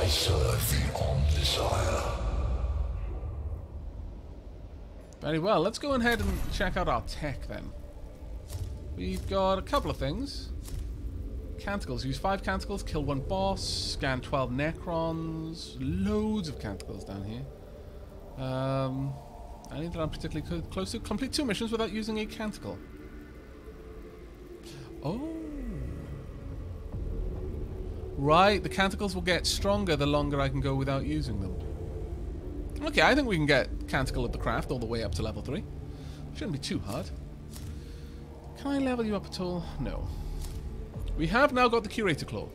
I serve the Omnissiah. Very well. Let's go ahead and check out our tech then. We've got a couple of things. Canticles. Use 5 canticles, kill 1 boss, scan 12 necrons. Loads of canticles down here. Anything that I'm particularly close to? Complete 2 missions without using a canticle. Oh. Right, the canticles will get stronger the longer I can go without using them. Okay, I think we can get Canticle of the Craft all the way up to level 3. Shouldn't be too hard. Can I level you up at all? No. We have now got the Curator Claw,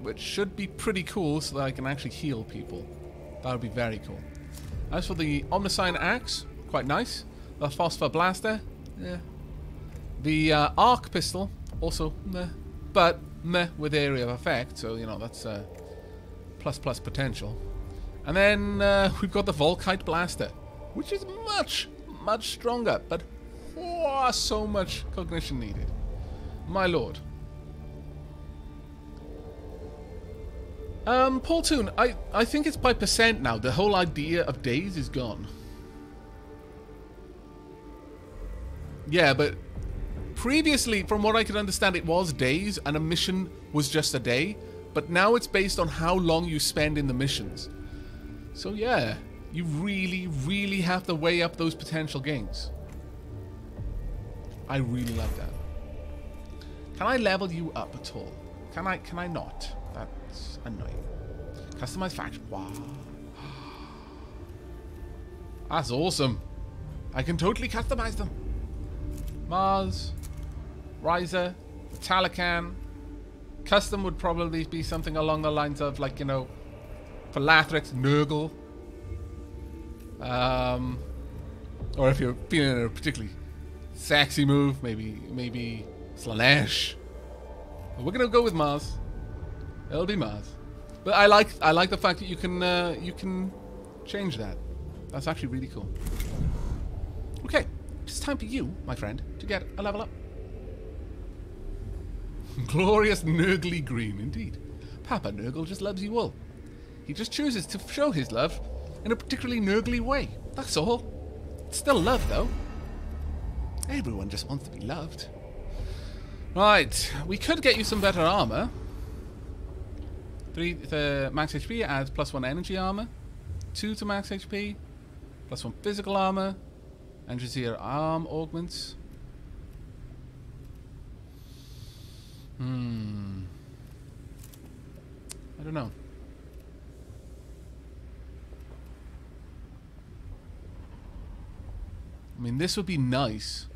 which should be pretty cool so that I can actually heal people. That would be very cool. As for the Omnissiah Axe, quite nice. The Phosphor Blaster, yeah. The Arc Pistol, also meh. But meh with area of effect, so you know that's plus potential. And then we've got the Volkite Blaster, which is much stronger, but oh, so much cognition needed. My lord. Paul Toon, I think it's by percent now. The whole idea of days is gone. Yeah, but previously, from what I could understand, it was days, and a mission was just a day. But now it's based on how long you spend in the missions. So yeah, you really have to weigh up those potential gains. I really like that. Can I level you up at all? Can I not? That's annoying. Customize faction. Wow. That's awesome. I can totally customize them. Mars, Ryza, Talican. Custom would probably be something along the lines of, like, you know, for Lathrix, Nurgle. Or if you're feeling a particularly sexy move, maybe Slanesh. But we're gonna go with Mars. It'll be Mars. But I like the fact that you can change that. That's actually really cool. Okay, it's time for you, my friend, to get a level up. Glorious Nurgly green, indeed. Papa Nurgle just loves you all. He just chooses to show his love in a particularly Nurgly way. That's all. It's still love, though. Everyone just wants to be loved. Right, we could get you some better armor. 3 to max HP adds +1 energy armor. 2 to max HP, +1 physical armor. Engineer arm augments. I don't know. I mean, this would be nice.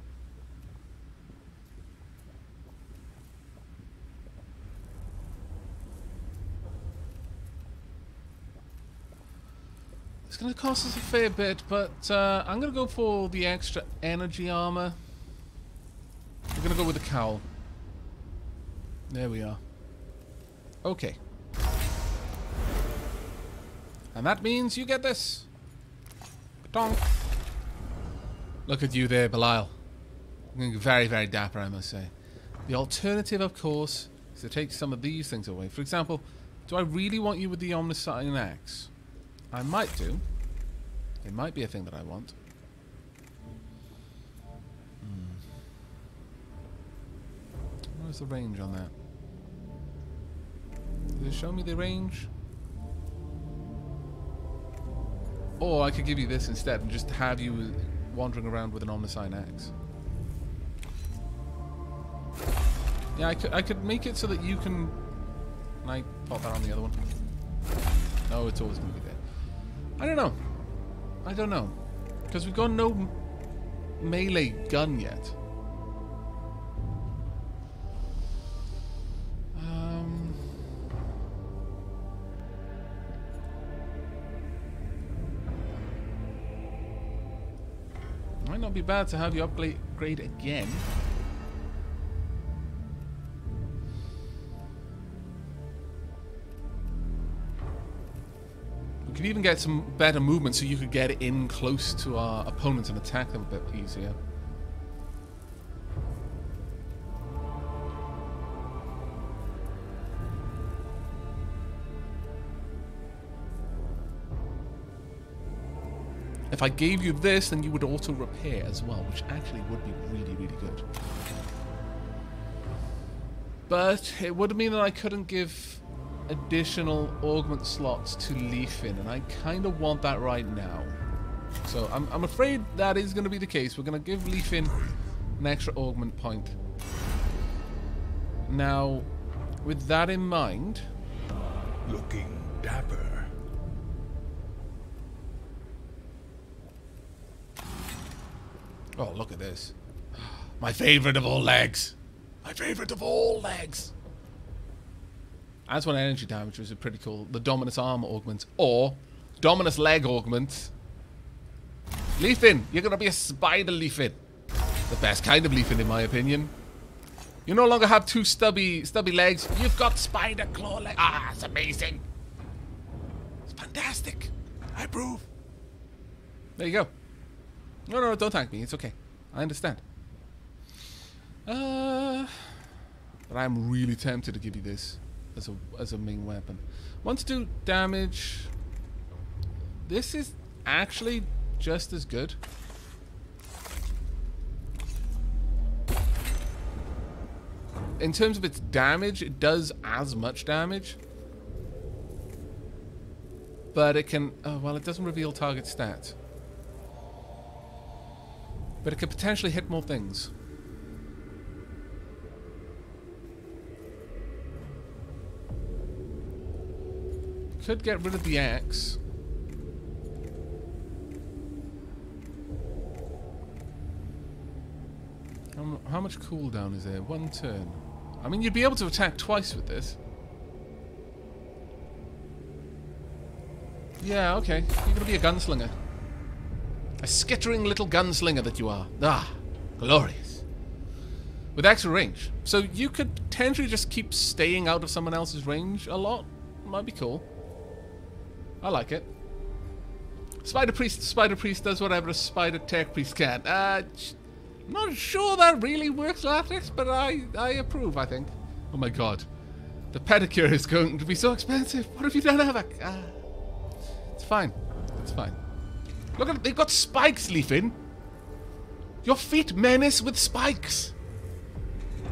It's going to cost us a fair bit, but I'm going to go for the extra energy armor. We're going to go with the cowl. There we are. Okay. And that means you get this. Donk. Look at you there, Belial. Looking very, very dapper, I must say. The alternative, of course, is to take some of these things away. For example, do I really want you with the Omnissiah Axe? I might do. It might be a thing that I want. Where's the range on that? Does it show me the range? Or I could give you this instead and just have you wandering around with an Omnissiah Axe. Yeah, I could make it so that you can... Can I pop that on the other one? No, it's always going to be there. I don't know. I don't know. Because we've got no melee gun yet. Might not be bad to have you upgrade again. We could even get some better movement so you could get in close to our opponents and attack them a bit easier. If I gave you this, then you would auto repair as well, which actually would be really, really good. But it would mean that I couldn't give additional augment slots to Leafin, and I kind of want that right now. So I'm afraid that is going to be the case. We're going to give Leafin an extra augment point. Now, with that in mind... Looking dapper. Oh, look at this. My favorite of all legs. My favorite of all legs. Adds 1 energy damage, which is pretty cool. The Dominus arm augment. Or Dominus leg augment. Leafin, you're going to be a spider Leafin. The best kind of Leafin, in my opinion. You no longer have 2 stubby legs. You've got spider claw legs. Ah, it's amazing. It's fantastic. I approve. There you go. No, don't thank me. It's okay. I understand. But I'm really tempted to give you this as a main weapon. Want to do damage. This is actually just as good. In terms of its damage, it does as much damage. But it can... Oh, well, it doesn't reveal target stats. But it could potentially hit more things. Could get rid of the axe. How much cooldown is there? 1 turn. I mean, you'd be able to attack twice with this. Yeah, okay. You're gonna be a gunslinger. A skittering little gunslinger that you are. Ah, glorious. With extra range. So you could potentially just keep staying out of someone else's range a lot. Might be cool. I like it. Spider Priest does whatever a Spider Tech Priest can. Not sure that really works like this, but I approve, I think. Oh my god. The pedicure is going to be so expensive. What if you don't have a... it's fine. It's fine. Look at it. They've got spikes, Leafin. Your feet menace with spikes.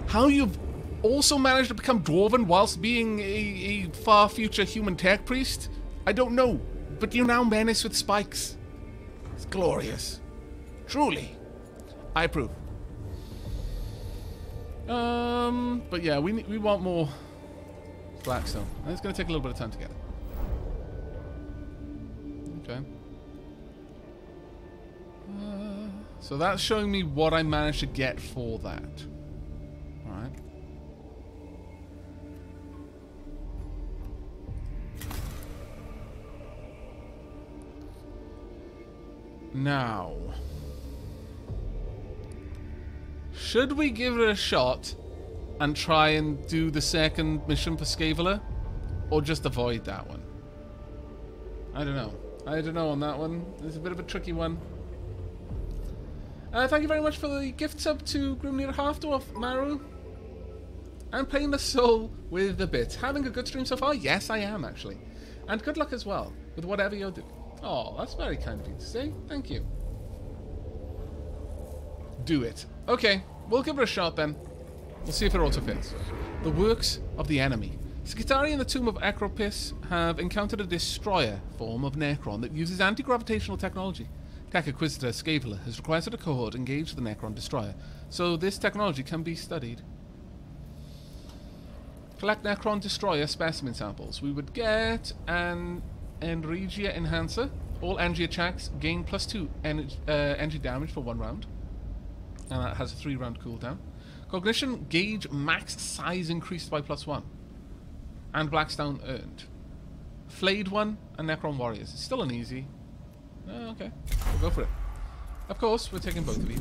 How you've also managed to become dwarven whilst being a far future human tech priest, I don't know. But you now menace with spikes. It's glorious. Truly. I approve. But yeah, we want more Blackstone. And it's going to take a little bit of time to get it. Okay. So that's showing me what I managed to get for that. Alright. Now... should we give it a shot and try and do the second mission for Scaveler? Or just avoid that one? I don't know. I don't know on that one. It's a bit of a tricky one. Thank you very much for the gift sub to Grimnir Halfdwarf, Maru. And playing the soul with the bits. Having a good stream so far? Yes, I am, actually. And good luck as well with whatever you're doing. Oh, that's very kind of you to say. Thank you. Do it. Okay. We'll give it a shot then. We'll see if it also fits. The works of the enemy. Skitarii and the Tomb of Acropis have encountered a destroyer form of Necron that uses anti-gravitational technology. Tech Inquisitor Scaveler has requested a cohort engage the Necron destroyer, so this technology can be studied. Collect Necron destroyer specimen samples. We would get an Enregia Enhancer. All energy attacks gain +2 energy damage for 1 round. And that has a 3-round cooldown. Cognition gauge max size increased by +1. And Blackstone earned. Flayed one and Necron Warriors. It's still an easy. Okay, we'll go for it. Of course, we're taking both of these.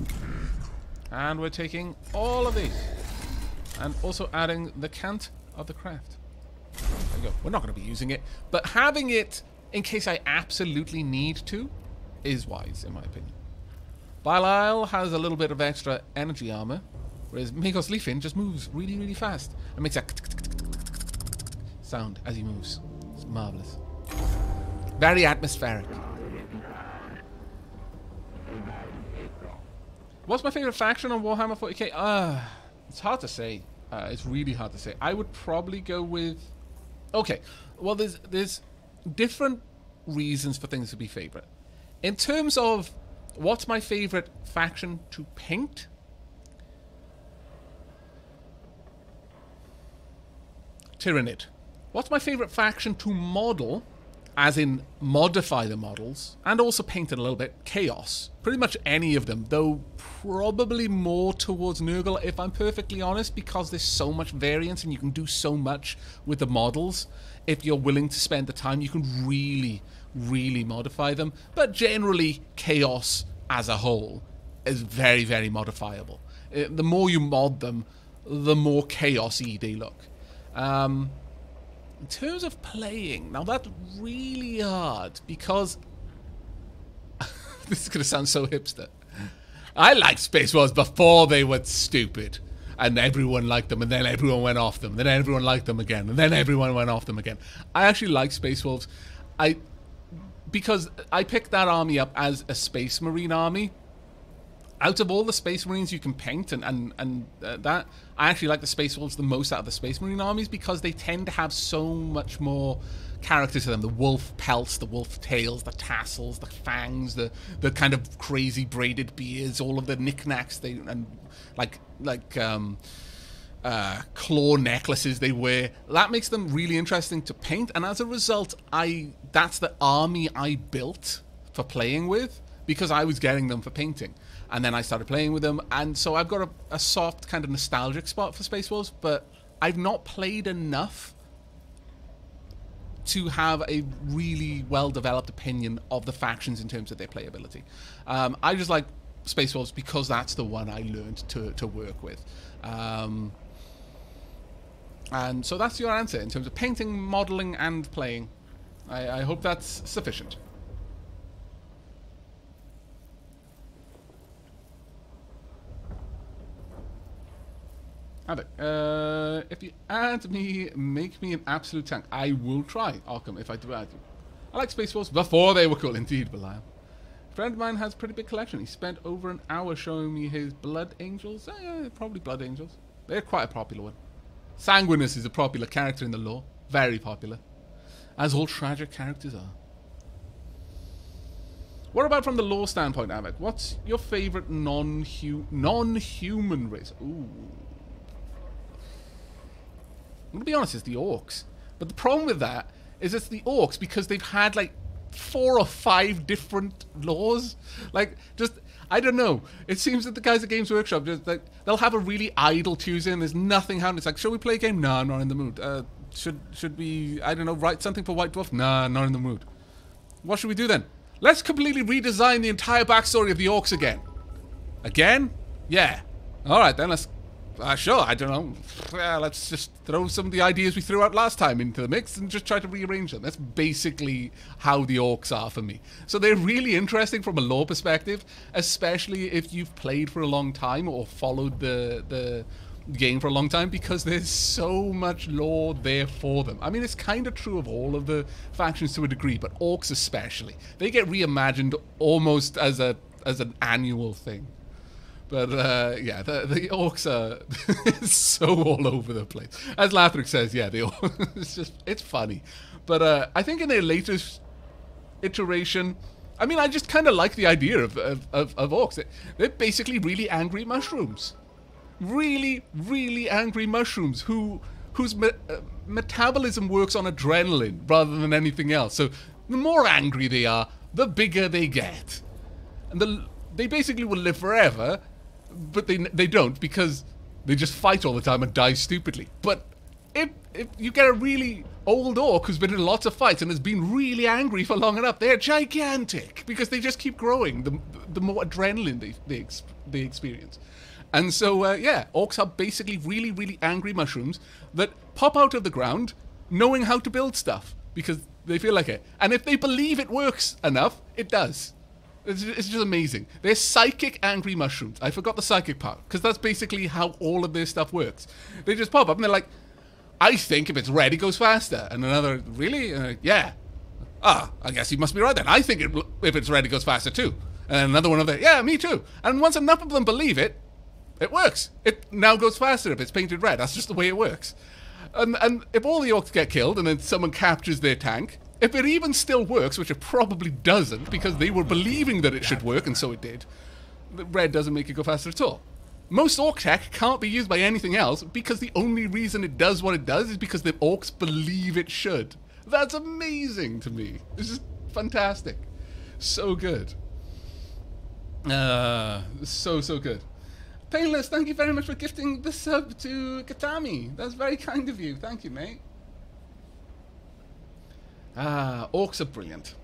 And we're taking all of these. And also adding the Cant of the Craft. There we go. We're not going to be using it. But having it, in case I absolutely need to, is wise, in my opinion. Belial has a little bit of extra energy armor, whereas Magos Leafin just moves really, really fast and makes that sound as he moves. It's marvelous. Very atmospheric. What's my favorite faction on Warhammer 40k? It's hard to say. It's really hard to say. I would probably go with... Okay, well, there's different reasons for things to be favorite. In terms of what's my favorite faction to paint... Tyranid. What's my favorite faction to model, as in modify the models, and also paint it a little bit? Chaos. Pretty much any of them, though probably more towards Nurgle, if I'm perfectly honest, because there's so much variance and you can do so much with the models. If you're willing to spend the time, you can really, really modify them. But generally, Chaos as a whole is very, very modifiable. The more you mod them, the more chaos-y they look. In terms of playing, now that's really hard because this is going to sound so hipster. I liked Space Wolves before they were stupid and everyone liked them and then everyone went off them, then everyone liked them again and then everyone went off them again. I actually like Space Wolves because I picked that army up as a Space Marine army. Out of all the Space Marines you can paint and that, I actually like the Space Wolves the most out of the Space Marine armies because they tend to have so much more character to them. The wolf pelts, the wolf tails, the tassels, the fangs, the kind of crazy braided beards, all of the knickknacks claw necklaces they wear. That makes them really interesting to paint, and as a result, that's the army I built for playing with because I was getting them for painting. And then I started playing with them, and so I've got a soft kind of nostalgic spot for Space Wolves, but I've not played enough to have a really well-developed opinion of the factions in terms of their playability. I just like Space Wolves because that's the one I learned to work with. And so that's your answer in terms of painting, modeling, and playing. I hope that's sufficient. If you add me, make me an absolute tank. I will try, Arkham, if I do add you. I like Space Wolves before they were cool. Indeed, Belial. A friend of mine has a pretty big collection. He spent over an hour showing me his Blood Angels. Probably Blood Angels. They're quite a popular one. Sanguinus is a popular character in the lore. Very popular. As all tragic characters are. What about from the lore standpoint, Avik? What's your favourite non-human race? Ooh. I'm going to be honest, it's the Orcs. But the problem with that is it's the Orcs because they've had like 4 or 5 different laws. Like, just, I don't know. It seems that the guys at Games Workshop, just like, they'll have a really idle Tuesday and there's nothing happening. It's like, shall we play a game? Nah, I'm not in the mood. Should we, I don't know, write something for White Dwarf? Nah, not in the mood. What should we do then? Let's completely redesign the entire backstory of the Orcs again. Again? Yeah. Alright then, let's... sure, I don't know. Let's just throw some of the ideas we threw out last time into the mix and just try to rearrange them. That's basically how the Orcs are for me. So they're really interesting from a lore perspective, especially if you've played for a long time or followed the game for a long time, because there's so much lore there for them. I mean, it's kind of true of all of the factions to a degree, but Orcs especially. They get reimagined almost as an annual thing. But, yeah, the Orcs are so all over the place. As Lathric says, yeah, the Orcs, it's funny. But I think in their latest iteration, I mean, I just kind of like the idea of Orcs. They're basically really angry mushrooms. Really, really angry mushrooms whose metabolism works on adrenaline rather than anything else. So the more angry they are, the bigger they get. And they basically will live forever, but they don't because they just fight all the time and die stupidly. But if you get a really old orc who's been in lots of fights and has been really angry for long enough, they're gigantic because they just keep growing the more adrenaline they experience. And so, yeah, orcs are basically really, really angry mushrooms that pop out of the ground knowing how to build stuff because they feel like it. And if they believe it works enough, it does. It's just amazing. They're psychic angry mushrooms. I forgot the psychic part, because that's basically how all of their stuff works. They just pop up and they're like, I think if it's red, it goes faster. And another, really? Yeah. I guess you must be right then. I think if it's red, it goes faster too. And another one over there, yeah, me too. And once enough of them believe it, it works. It now goes faster if it's painted red. That's just the way it works. And if all the orcs get killed and then someone captures their tank, if it even still works, which it probably doesn't, because they were believing that it should work, and so it did, the red doesn't make it go faster at all. Most orc tech can't be used by anything else, because the only reason it does what it does is because the orcs believe it should. That's amazing to me. This is fantastic. So good. So good. Painless, thank you very much for gifting the sub to Katami. That's very kind of you. Thank you, mate. Orcs are brilliant.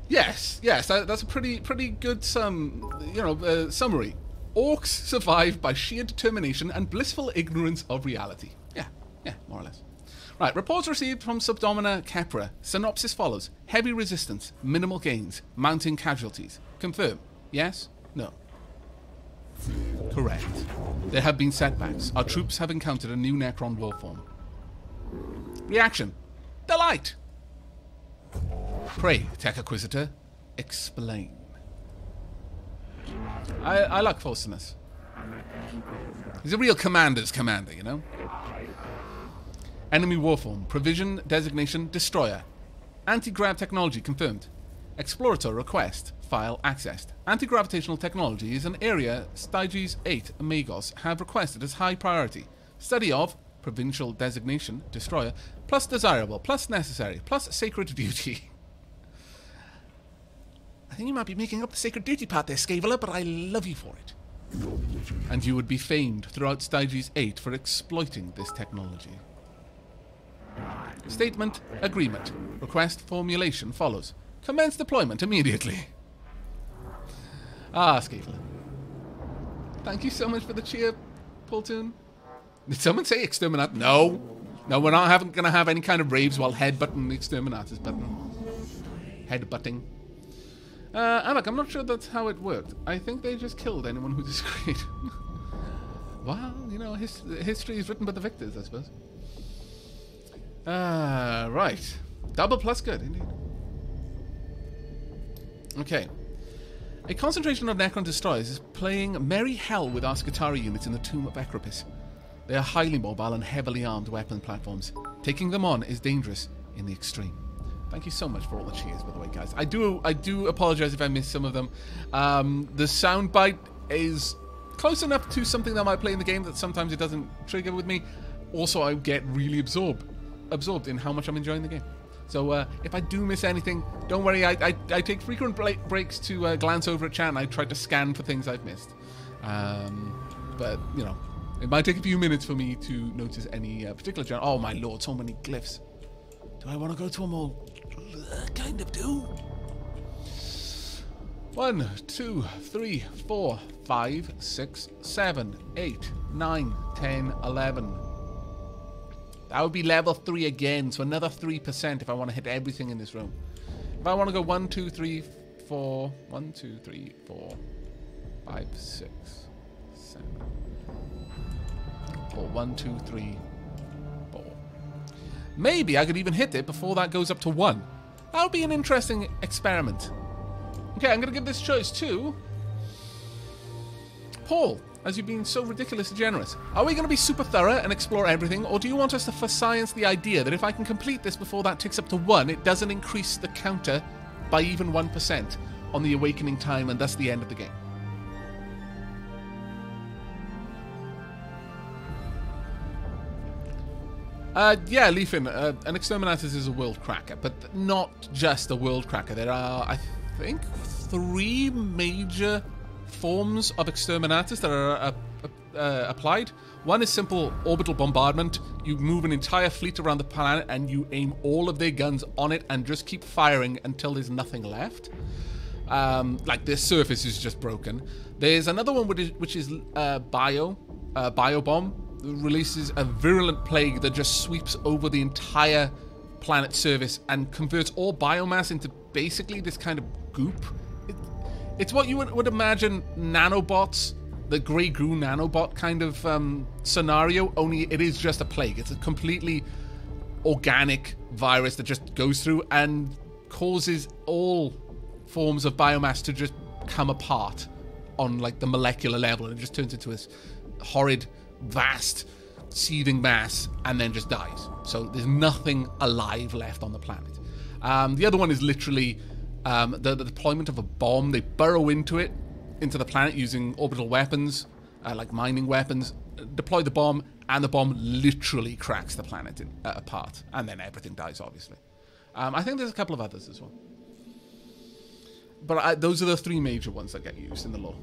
Yes, that's a pretty good summary. Orcs survive by sheer determination and blissful ignorance of reality. Yeah, more or less. Right, reports received from Subdomina Kepra. Synopsis follows. Heavy resistance, minimal gains, mounting casualties. Confirm. Yes? No. Correct. There have been setbacks. Our troops have encountered a new Necron war form. Reaction. Delight. Pray, Tech Acquisitor. Explain. I like Faustinus. He's a real commander's commander, you know? Enemy warform. Provision, designation, destroyer. Anti-grav technology confirmed. Explorator request. File accessed. Anti-gravitational technology is an area Styges 8 Magos have requested as high priority. Study of provincial designation, destroyer, plus desirable, plus necessary, plus sacred duty. I think you might be making up the sacred duty part there, Scaveler, but I love you for it. And you would be famed throughout Styges 8 for exploiting this technology. Statement, agreement. Request formulation follows. Commence deployment immediately. Scaveler. Thank you so much for the cheer, Poltoon. Did someone say Exterminat? No. No, we're not going to have any kind of raves while headbutting the Exterminator's button. Headbutting. Amak, I'm not sure that's how it worked. I think they just killed anyone who disagreed. Well, you know, history is written by the victors, I suppose. Right. Double plus good, indeed. Okay. A concentration of Necron destroyers is playing merry hell with our Skitarii units in the Tomb of Ecropis. They are highly mobile and heavily armed weapon platforms. Taking them on is dangerous in the extreme. Thank you so much for all the cheers, by the way, guys. I do apologize if I missed some of them. The soundbite is close enough to something that I might play in the game that sometimes it doesn't trigger with me. Also, I get really absorbed in how much I'm enjoying the game. So if I do miss anything, don't worry. I take frequent breaks to glance over at chat, and I try to scan for things I've missed. But, you know, it might take a few minutes for me to notice any particular channel. Oh, my lord, so many glyphs. Do I want to go to them all? Kind of do. 1, 2, 3, 4, 5, 6, 7, 8, 9, 10, 11. That would be level 3 again, so another 3% if I want to hit everything in this room. If I want to go 1, 2, 3, 4, 1, 2, 3, 4, 5, 6, 7, or 1, 2, 3, 4. Maybe I could even hit it before that goes up to 1. That would be an interesting experiment. Okay, I'm going to give this choice to Paul, as you've been so ridiculously generous. Are we going to be super thorough and explore everything, or do you want us to for science the idea that if I can complete this before that ticks up to 1, it doesn't increase the counter by even 1% on the awakening time and thus the end of the game? Yeah, Leafin, an Exterminatus is a world cracker, but not just a world cracker. There are, I think, 3 major forms of Exterminatus that are applied. One is simple orbital bombardment. You move an entire fleet around the planet and you aim all of their guns on it and just keep firing until there's nothing left. Like their surface is just broken. There's another one which is biobomb. Releases a virulent plague that just sweeps over the entire planet's surface and converts all biomass into basically this kind of goop. It's what you would imagine nanobots, the Grey Goo nanobot kind of scenario, only it is just a plague. It's a completely organic virus that just goes through, and causes all forms of biomass to just come apart on like the molecular level, and it just turns into this horrid, vast, seething mass, and then just dies. So there's nothing alive left on the planet. The other one is literally the deployment of a bomb. They burrow into the planet using orbital weapons, like mining weapons, deploy the bomb, and the bomb literally cracks the planet apart, and then everything dies, obviously. I think there's a couple of others as well. But those are the three major ones that get used in the lore.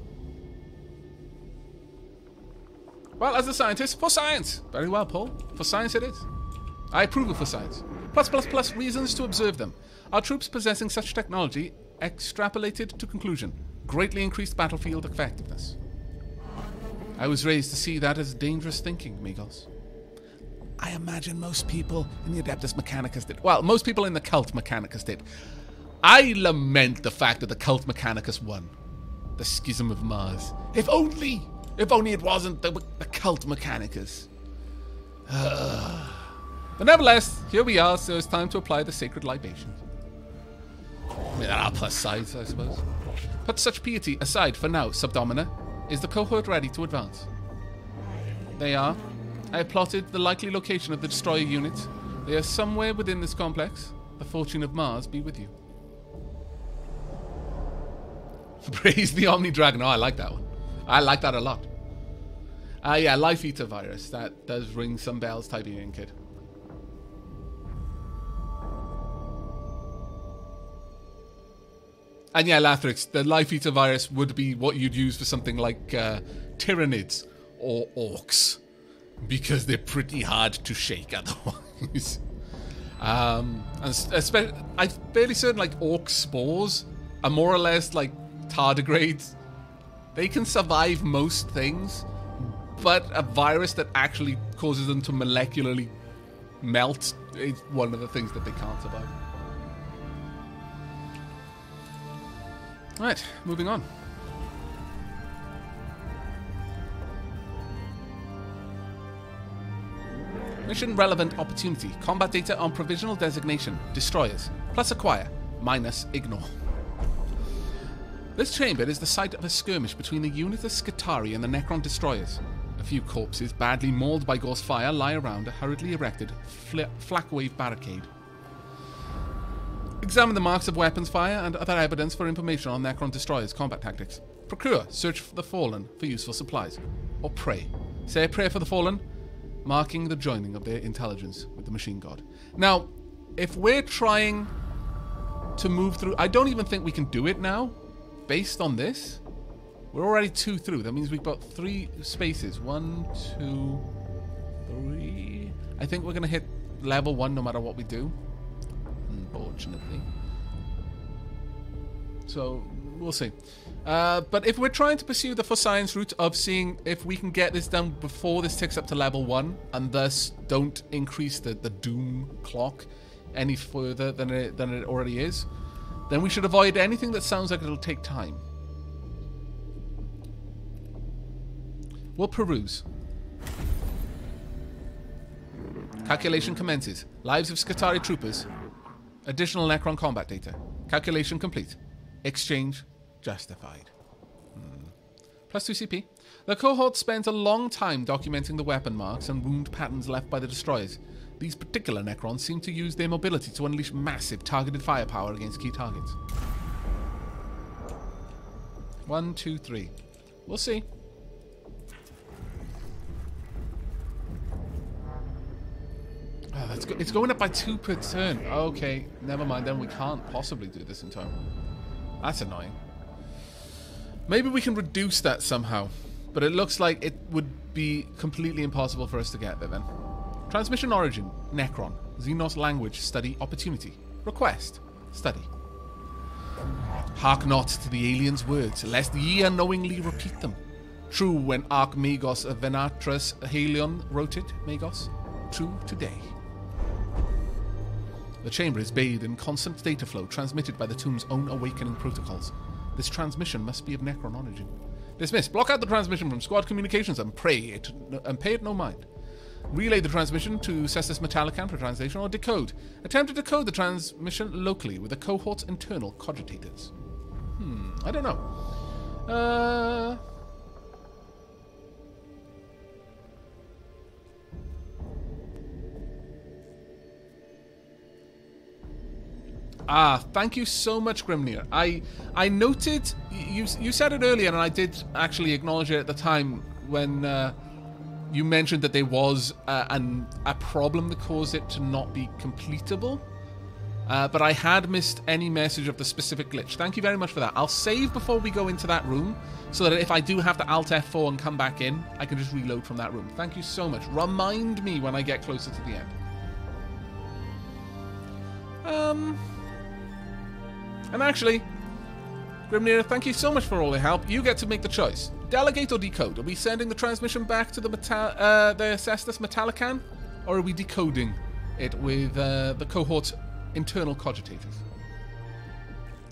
Well, as a scientist, for science. Very well, Paul. For science it is. I approve of for science. Plus reasons to observe them. Our troops possessing such technology extrapolated to conclusion. Greatly increased battlefield effectiveness. I was raised to see that as dangerous thinking, Migos. I imagine most people in the Adeptus Mechanicus did. Well, most people in the Cult Mechanicus did. I lament the fact that the Cult Mechanicus won. The Schism of Mars. If only it wasn't the Cult Mechanicus. But nevertheless, here we are, so it's time to apply the sacred libations. I mean, there are plus sides, I suppose. Put such piety aside for now, Subdomina. Is the cohort ready to advance? They are. I have plotted the likely location of the destroyer units. They are somewhere within this complex. The fortune of Mars be with you. Praise the Omni Dragon. Oh, I like that one. I like that a lot. Yeah, Life Eater virus. That does ring some bells, Tiberian Kid. And yeah, Lathrix, the Life Eater virus would be what you'd use for something like Tyranids or Orcs, because they're pretty hard to shake otherwise. And I'm fairly certain like Orc spores are more or less like tardigrades. They can survive most things, but a virus that actually causes them to molecularly melt is one of the things that they can't survive. Right, moving on. Mission relevant opportunity. Combat data on provisional designation. Destroyers. Plus acquire. Minus ignore. This chamber is the site of a skirmish between the unit of Skitarii and the Necron destroyers. A few corpses, badly mauled by Ghost fire, lie around a hurriedly erected flak wave barricade. Examine the marks of weapons fire and other evidence for information on Necron destroyers' combat tactics. Procure, search for the fallen for useful supplies. Or pray. Say a prayer for the fallen, marking the joining of their intelligence with the machine god. Now, if we're trying to move through... I don't even think we can do it now, based on this. We're already 2 through. That means we've got 3 spaces. 1, 2, 3... I think we're going to hit level 1 no matter what we do. Unfortunately. So, we'll see. But if we're trying to pursue the for science route of seeing if we can get this done before this ticks up to level 1, and thus don't increase the doom clock any further than it already is, then we should avoid anything that sounds like it'll take time. We'll peruse. Calculation commences. Lives of Skitarii troopers. Additional Necron combat data. Calculation complete. Exchange justified. Plus 2 CP. The cohort spent a long time documenting the weapon marks and wound patterns left by the destroyers. These particular Necrons seem to use their mobility to unleash massive targeted firepower against key targets. 1, 2, 3. We'll see. Oh, that's good. It's going up by 2 per turn. Okay, never mind. Then we can't possibly do this in time. That's annoying. Maybe we can reduce that somehow. But it looks like it would be completely impossible for us to get there then. Transmission origin. Necron. Xenos language. Study opportunity. Request. Study. Hark not to the aliens' words, lest ye unknowingly repeat them. True when Archmagos of Venatris Halion wrote it, Magos. True today. The chamber is bathed in constant data flow transmitted by the tomb's own awakening protocols. This transmission must be of Necron origin. Dismiss. Block out the transmission from squad communications and pay it no mind. Relay the transmission to Cestus Metallican for translation, or decode. Attempt to decode the transmission locally with the cohort's internal cogitators. I don't know. Thank you so much, Grimnir. I noted, you said it earlier, and I did actually acknowledge it at the time when you mentioned that there was a problem that caused it to not be completable. But I had missed any message of the specific glitch. Thank you very much for that. I'll save before we go into that room, so that if I do have to Alt F4 and come back in, I can just reload from that room. Thank you so much. Remind me when I get closer to the end. And actually, Grimnir, thank you so much for all your help. You get to make the choice. Delegate or decode? Are we sending the transmission back to the Cestus Metallican? Or are we decoding it with the cohort's internal cogitators?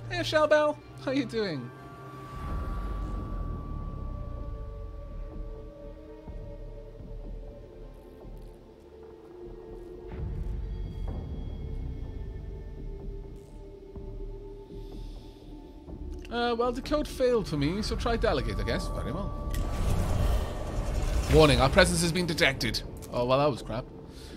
Hey, Shellbell. How you doing? Well, decode failed for me, so try delegate, I guess. Very well. Warning, our presence has been detected. Oh, well, that was crap.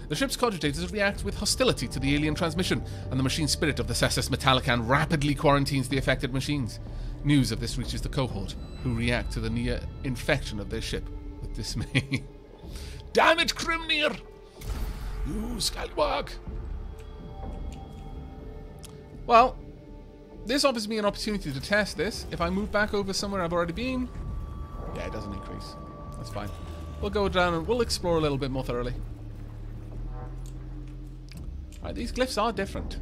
The ship's cogitators react with hostility to the alien transmission, and the machine spirit of the Cestus Metallican rapidly quarantines the affected machines. News of this reaches the cohort, who react to the near infection of their ship with dismay. Damn it, Grimnir! You scallywag! Well, this offers me an opportunity to test this. If I move back over somewhere I've already been, yeah, it doesn't increase. That's fine. We'll go down and we'll explore a little bit more thoroughly. Alright, these glyphs are different.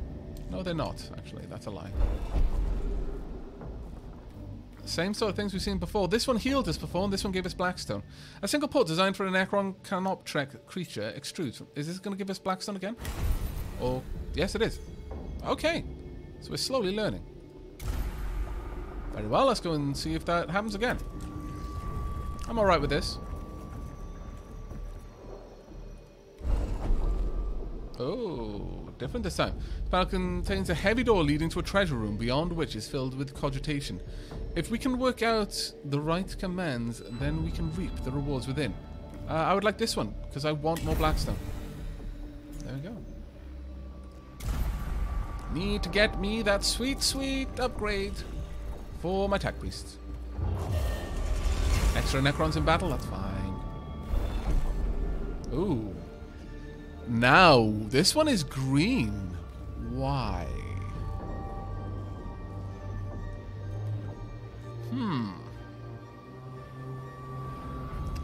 No, they're not, actually. That's a lie. Same sort of things we've seen before. This one healed us before, and this one gave us Blackstone. A single port designed for a Necron Canoptrek creature extrudes. Is this going to give us Blackstone again? Or, yes, it is. Okay. So we're slowly learning. Very well, let's go and see if that happens again. I'm alright with this. Oh, different this time. The panel contains a heavy door leading to a treasure room, beyond which is filled with cogitation. If we can work out the right commands, then we can reap the rewards within. I would like this one, because I want more Blackstone. There we go. Need to get me that sweet, sweet upgrade for my tech priests. Extra Necrons in battle, that's fine. Ooh. Now, this one is green. Why?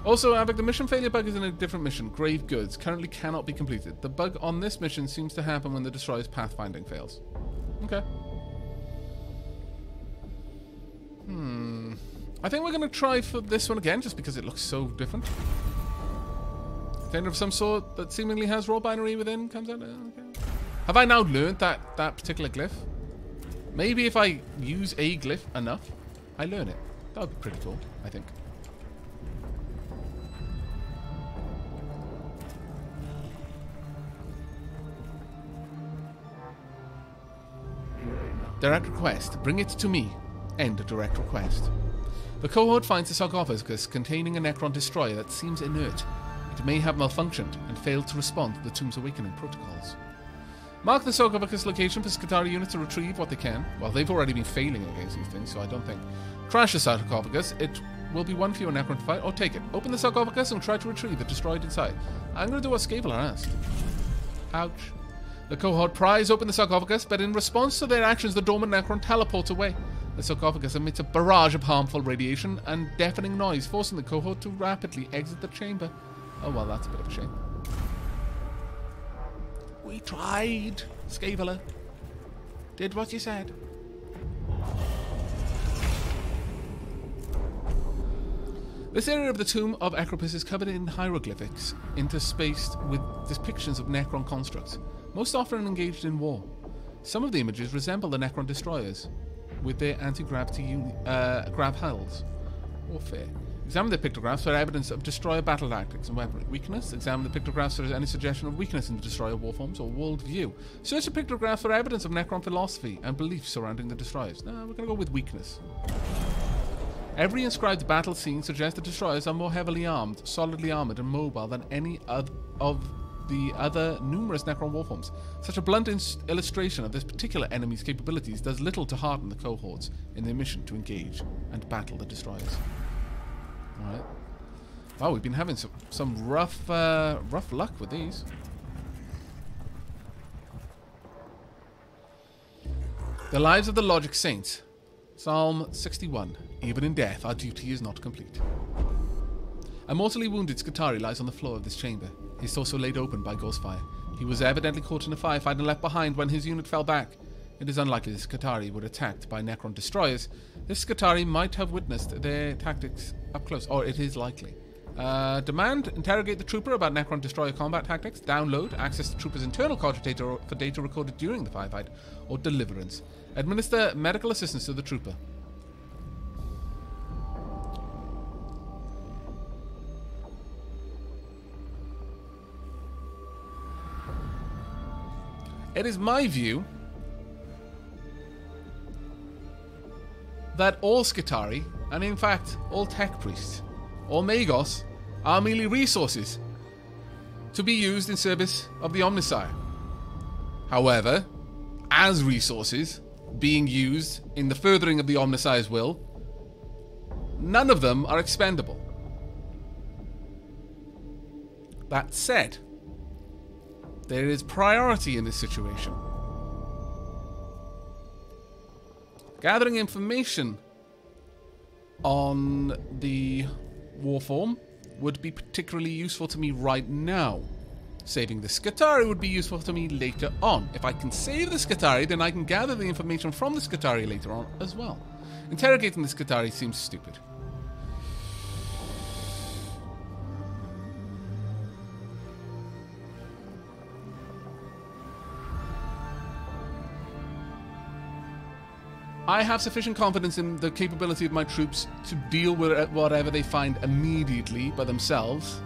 Also, Avik, the mission failure bug is in a different mission, Grave Goods. Currently cannot be completed. The bug on this mission seems to happen when the destroyer's pathfinding fails. Okay. I think we're going to try for this one again, just because it looks so different. Container of some sort that seemingly has raw binary within comes out. Okay. Have I now learned that particular glyph? Maybe if I use a glyph enough, I learn it. That would be pretty cool, I think. Direct request. Bring it to me. End direct request. The cohort finds a sarcophagus containing a Necron destroyer that seems inert. It may have malfunctioned and failed to respond to the Tomb's awakening protocols. Mark the sarcophagus location for Skitarii units to retrieve what they can. Well, they've already been failing against these things, so I don't think. Crash the sarcophagus. It will be one for your Necron to fight, or take it. Open the sarcophagus and try to retrieve the destroyed inside. I'm going to do what Scaveler asked. Ouch. The cohort pries open the sarcophagus, but in response to their actions, the dormant Necron teleports away. The sarcophagus emits a barrage of harmful radiation and deafening noise, forcing the cohort to rapidly exit the chamber. Oh, well, that's a bit of a shame. We tried, Scaveler. Did what you said. This area of the tomb of Acropus is covered in hieroglyphics, interspaced with depictions of Necron constructs, most often engaged in war. Some of the images resemble the Necron destroyers, with their anti-gravity grav hulls. Warfare. Examine the pictographs for evidence of destroyer battle tactics and weaponry. Weakness. Examine the pictographs for any suggestion of weakness in the destroyer warforms or worldview. Search the pictographs for evidence of Necron philosophy and beliefs surrounding the destroyers. No, we're going to go with weakness. Every inscribed battle scene suggests the destroyers are more heavily armed, solidly armored, and mobile than any of the other numerous Necron warforms. Such a blunt illustration of this particular enemy's capabilities does little to hearten the cohorts in their mission to engage and battle the destroyers. Alright. Wow, we've been having some rough luck with these. The lives of the Logic Saints. Psalm 61. Even in death, our duty is not complete. A mortally wounded Skitarii lies on the floor of this chamber, his torso laid open by Ghostfire. He was evidently caught in a firefight and left behind when his unit fell back. It is unlikely the Skitarii were attacked by Necron destroyers. This Skitarii might have witnessed their tactics up close, or it is likely. Demand, interrogate the trooper about Necron destroyer combat tactics. Download, access the trooper's internal cogitator for data recorded during the firefight, or deliverance. Administer medical assistance to the trooper. It is my view that all Skitarii, and in fact all tech priests, all Magos, are merely resources to be used in service of the Omnissiah. However, as resources being used in the furthering of the Omnissiah's will, none of them are expendable. That said, there is priority in this situation. Gathering information on the warform would be particularly useful to me right now. Saving the Skitarii would be useful to me later on. If I can save the Skitarii, then I can gather the information from the Skitarii later on as well. Interrogating the Skitarii seems stupid. I have sufficient confidence in the capability of my troops to deal with whatever they find immediately by themselves.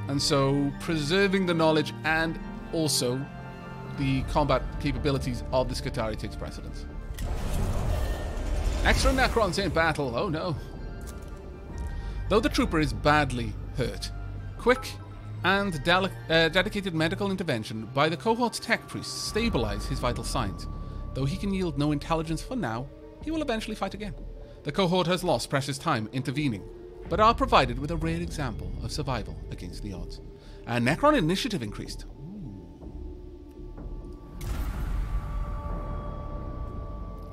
And so preserving the knowledge and also the combat capabilities of the Skitarii takes precedence. Extra Necrons in battle, oh no. Though the trooper is badly hurt, quick and dedicated medical intervention by the cohort's tech priests stabilize his vital signs. Though he can yield no intelligence for now, he will eventually fight again. The cohort has lost precious time intervening, but are provided with a rare example of survival against the odds. And Necron initiative increased.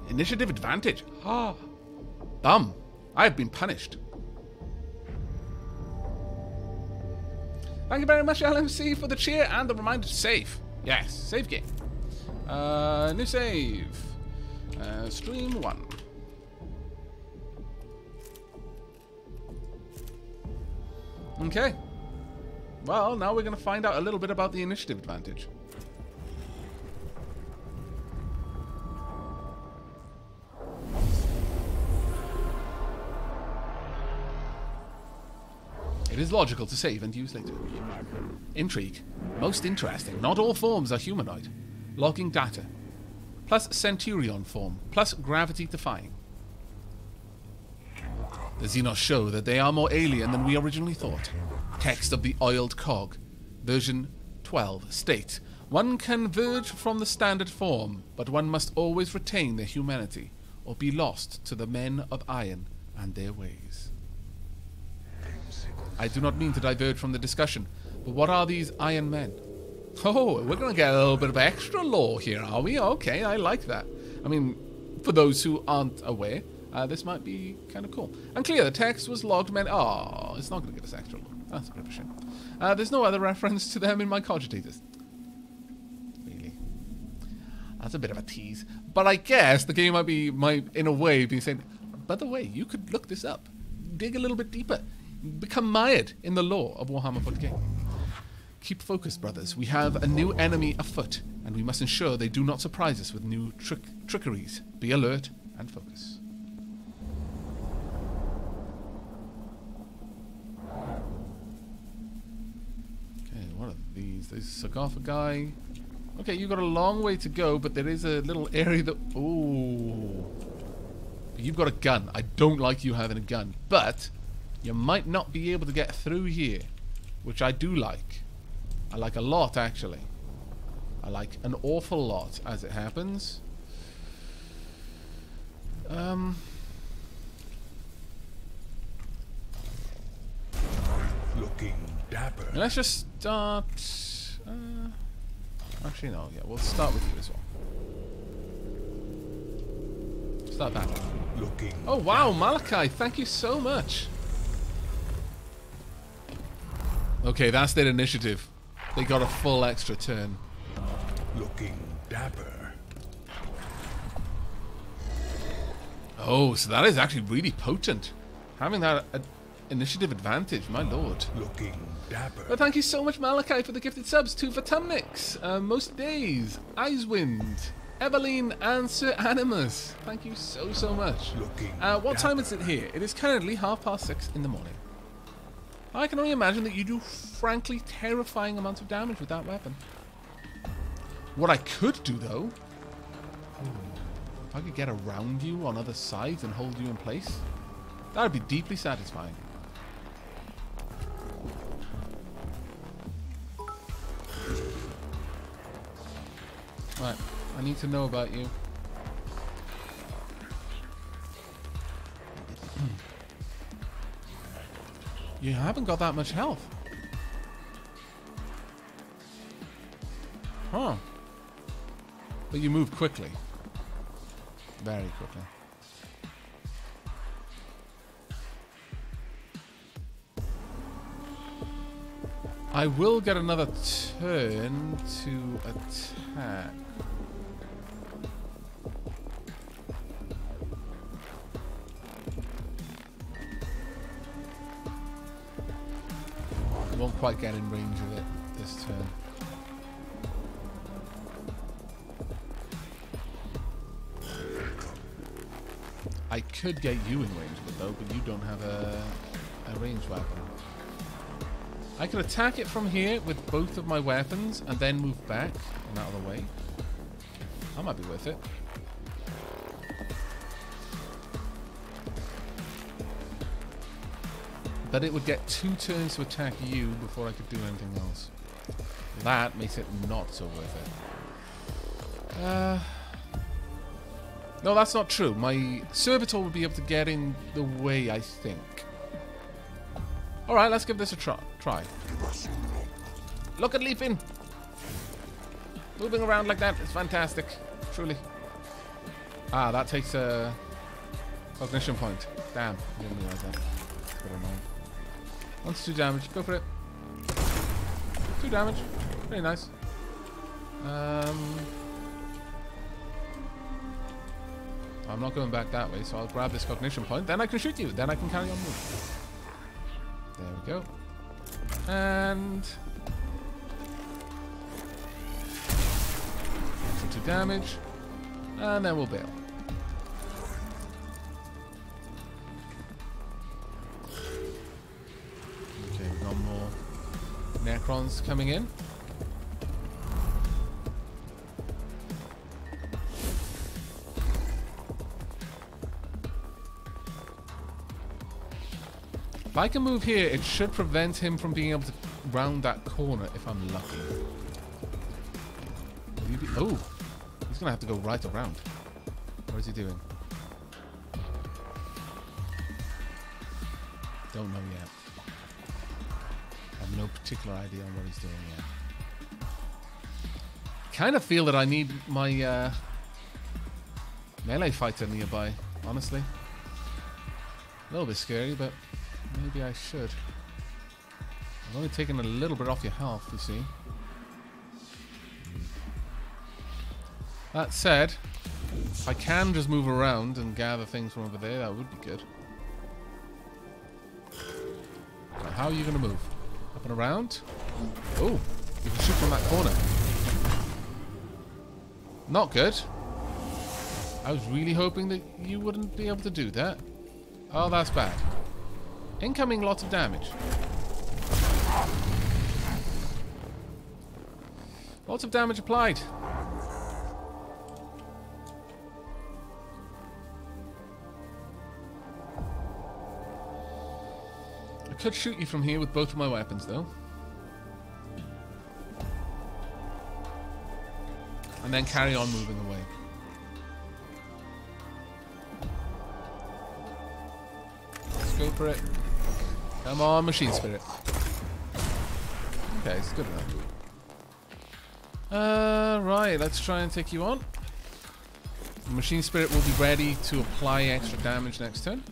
Initiative advantage. Ah. Bum. I have been punished. Thank you very much, LMC, for the cheer and the reminder to save. Yes, save game. New save. Stream 1. Okay. Well, now we're going to find out a little bit about the initiative advantage. It is logical to save and use later. Intrigue. Most interesting. Not all forms are humanoid. Logging data. Plus Centurion form. Plus gravity defying. The Xenos show that they are more alien than we originally thought. Text of the Oiled Cog. Version 12 states, one can verge from the standard form, but one must always retain their humanity, or be lost to the men of iron and their ways. I do not mean to diverge from the discussion, but what are these Iron Men? Oh, we're going to get a little bit of extra lore here, are we? Okay, I like that. I mean, for those who aren't aware, this might be kind of cool. Unclear, the text was logged meant... Oh, it's not going to give us extra lore. That's a bit of a shame. There's no other reference to them in my cogitators. Really? That's a bit of a tease. But I guess the game might in a way, be saying, by the way, you could look this up. Dig a little bit deeper. Become mired in the lore of Warhammer 40k. Keep focused, brothers. We have a new enemy afoot, and we must ensure they do not surprise us with new trickeries. Be alert and focus. these. There's a sarcophagi. Okay, you've got a long way to go, but there is a little area that... Ooh. You've got a gun. I don't like you having a gun. But you might not be able to get through here, which I do like. I like a lot, actually. I like an awful lot, as it happens. Looking dapper. Let's just start... actually, no. Yeah, we'll start with you as well. Start that. Looking. Oh, wow, Malachi. Thank you so much. Okay, that's their initiative. They got a full extra turn. Looking dapper. Oh, so that is actually really potent. Having that initiative advantage, my lord. Looking dapper. Well, thank you so much, Malachi, for the gifted subs. 2 for Tumnix, Most Days, Icewind, Eveline, and Sir Animus. Thank you so much. Looking what time is it here? It is currently 6:30 in the morning. I can only imagine that you do frankly terrifying amounts of damage with that weapon. What I could do, though... if I could get around you on other sides and hold you in place, that would be deeply satisfying. Right, I need to know about you. You haven't got that much health. Huh. But you move quickly. Very quickly. I will get another turn to attack. I won't quite get in range of it this turn. I could get you in range of it though, but you don't have a ranged weapon. I could attack it from here with both of my weapons and then move back and out of the way. That might be worth it. But it would get 2 turns to attack you before I could do anything else. That makes it not so worth it. No, that's not true. My Servitor would be able to get in the way, I think. Alright, let's give this a try. Look at leaping! Moving around like that is fantastic. Truly. Ah, that takes a cognition point. Damn, I didn't realize that. Never mind. 1 to 2 damage. Go for it. 2 damage. Very nice. I'm not going back that way, so I'll grab this cognition point. Then I can shoot you. Then I can carry on moving. There we go. And... 2 damage. And then we'll bail. Okay, we've got more Necrons coming in. If I can move here, it should prevent him from being able to round that corner if I'm lucky. Oh, he's going to have to go right around. What is he doing? Don't know yet. I have no particular idea on what he's doing yet. Kind of feel that I need my melee fighter nearby, honestly. A little bit scary, but maybe I should. I've only taken a little bit off your health, you see. That said, if I can just move around and gather things from over there, that would be good. So how are you going to move? Up and around? Oh, you can shoot from that corner. Not good. I was really hoping that you wouldn't be able to do that. Oh, that's bad. Incoming, lots of damage. Lots of damage applied. I could shoot you from here with both of my weapons, though. And then carry on moving away. Let's go for it. Come on, machine spirit. Okay, it's good enough. Right, let's try and take you on. The machine spirit will be ready to apply extra damage next turn.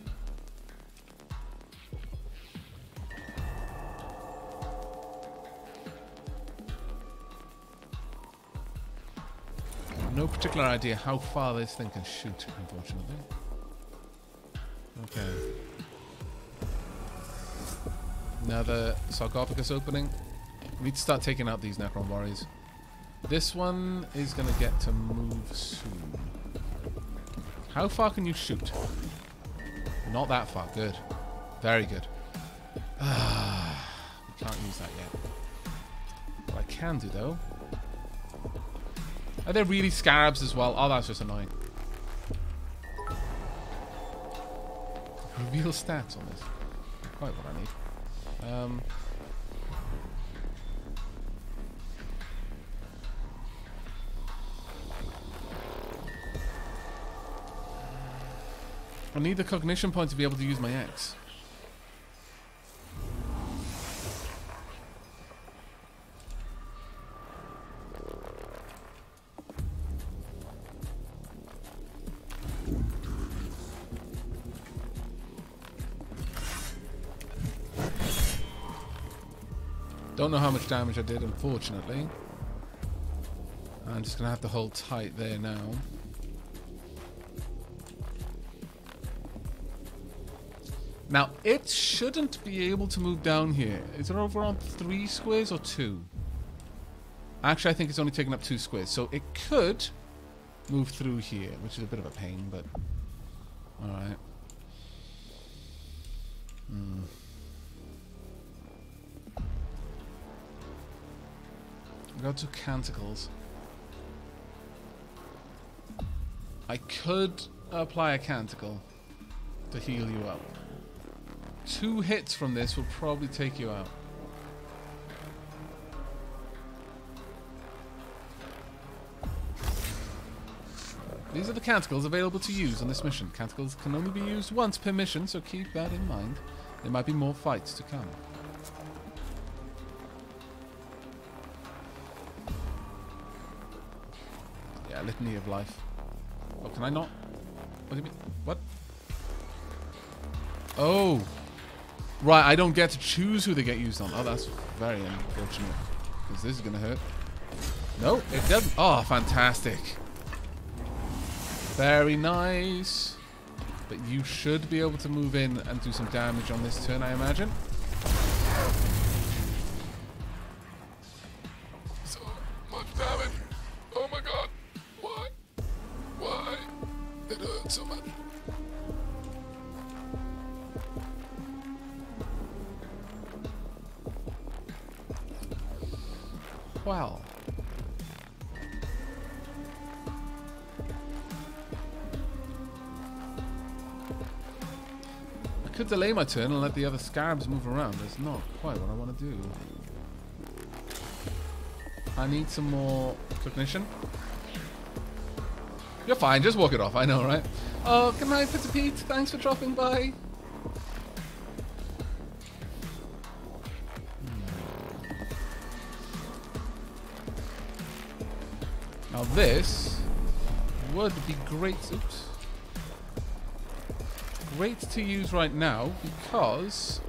No particular idea how far this thing can shoot, unfortunately. Okay. Another sarcophagus opening. We need to start taking out these Necron warriors. This one is going to get to move soon. How far can you shoot? Not that far. Good. Very good. We can't use that yet. What I can do, though... Are there really scarabs as well? Oh, that's just annoying. Reveal stats on this. Quite what I need. I need the cognition point to be able to use my X. Don't know how much damage I did, unfortunately. I'm just going to have to hold tight there now. Now, it shouldn't be able to move down here. Is it over on 3 squares or 2? Actually, I think it's only taking up 2 squares. So it could move through here, which is a bit of a pain, but... Alright. Go to Canticles. I could apply a Canticle to heal you up. 2 hits from this will probably take you out. These are the Canticles available to use on this mission. Canticles can only be used once per mission, so keep that in mind. There might be more fights to come. Yeah, Litany of Life. Oh, can I not? What do you mean? What? Oh! Right, I don't get to choose who they get used on. Oh, that's very unfortunate. Because this is going to hurt. No, it doesn't. Oh, fantastic. Very nice. But you should be able to move in and do some damage on this turn, I imagine. So much damage. Oh my god. Why? Why? It hurts so much. Well. I could delay my turn and let the other scarabs move around. That's not quite what I want to do. I need some more cognition. You're fine, just walk it off, I know, right? Oh, good night, Peter Pete. Thanks for dropping by. Now this would be great. Oops. Great to use right now because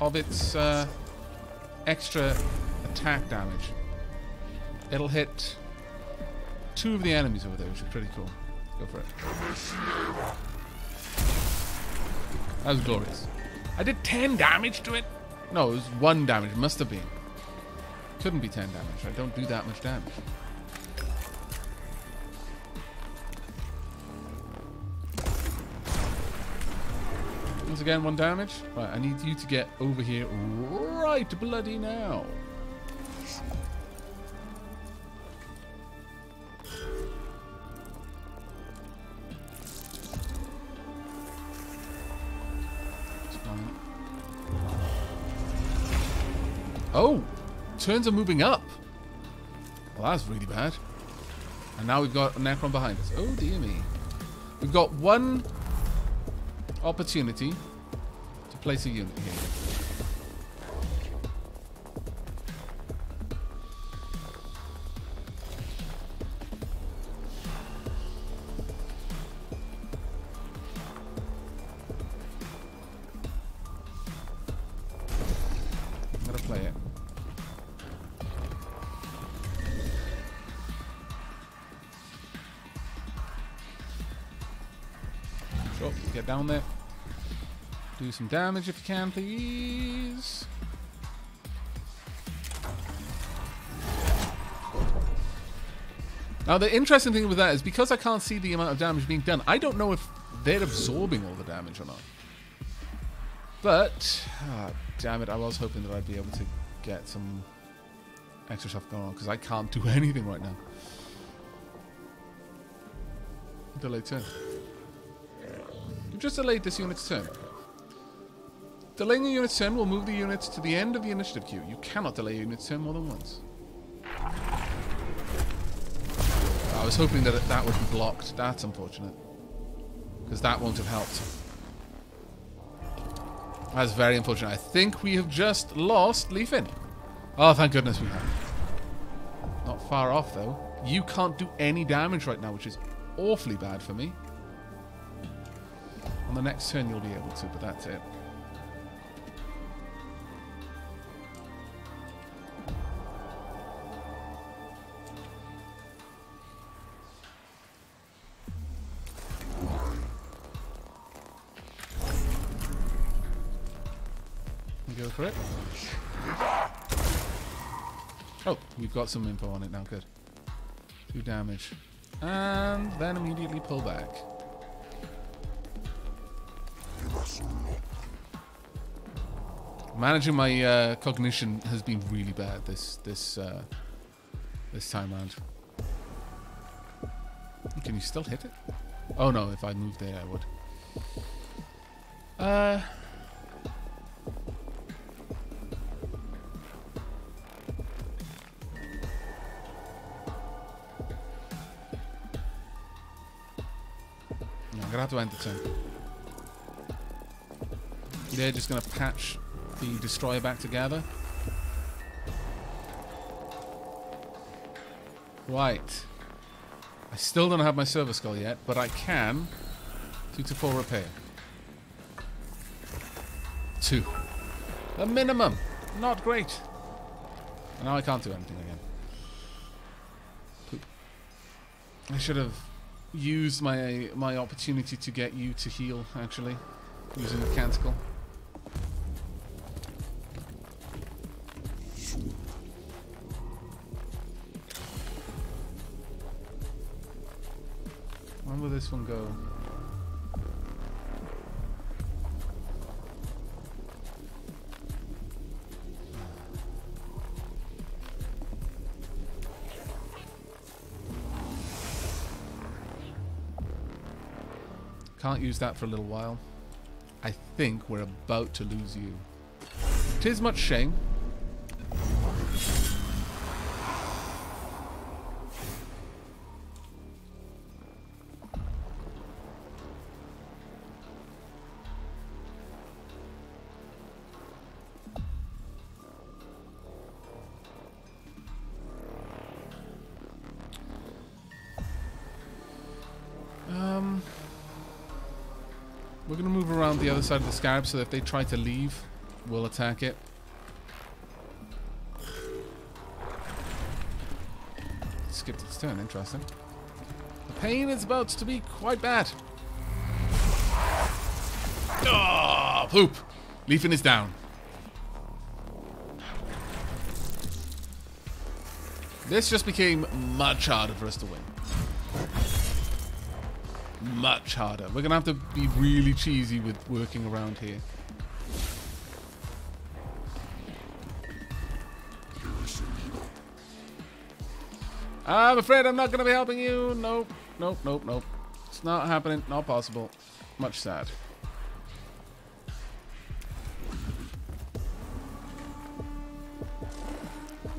of its extra attack damage. It'll hit 2 of the enemies over there, which is pretty cool. Go for it. That was glorious. I did 10 damage to it? No, it was 1 damage. Must have been. Couldn't be 10 damage. I don't do that much damage. Once again, 1 damage. Right, I need you to get over here right bloody now. Oh, turns are moving up. Well, that's really bad. And now we've got Necron behind us. Oh, dear me. We've got one opportunity to place a unit here. I'm going to play it. Sure, get down there. Do some damage if you can, please. Now, the interesting thing with that is because I can't see the amount of damage being done, I don't know if they're absorbing all the damage or not. But, damn it, I was hoping that I'd be able to get some extra stuff going on because I can't do anything right now. Delay turn. You've just delayed this unit's turn. Delaying a unit's turn will move the units to the end of the initiative queue. You cannot delay a unit's turn more than once. I was hoping that that would be blocked. That's unfortunate. Because that won't have helped. That's very unfortunate. I think we have just lost Leafin. Oh, thank goodness we have. Not far off, though. You can't do any damage right now, which is awfully bad for me. On the next turn, you'll be able to, but that's it. Go for it. Oh, we've got some info on it now. Good. 2 damage. And then immediately pull back. Managing my cognition has been really bad this time round. Can you still hit it? Oh no, if I moved there I would. I'm gonna have to end the turn. They're just gonna patch the destroyer back together. Right. I still don't have my server skull yet, but I can 2 to 4 repair. 2. The minimum. Not great. And now I can't do anything again. Poop. I should have used my opportunity to get you to heal, actually, using the canticle. When will this one go? Can't use that for a little while. I think we're about to lose you. 'Tis much shame. We're going to move around the other side of the scarab so that if they try to leave, we'll attack it. Skipped its turn, interesting. The pain is about to be quite bad. Oh, poop! Leafin is down. This just became much harder for us to win. Much harder. We're gonna have to be really cheesy with working around here. I'm afraid I'm not gonna be helping you. Nope, nope, nope, nope. It's not happening. Not possible. Much sad.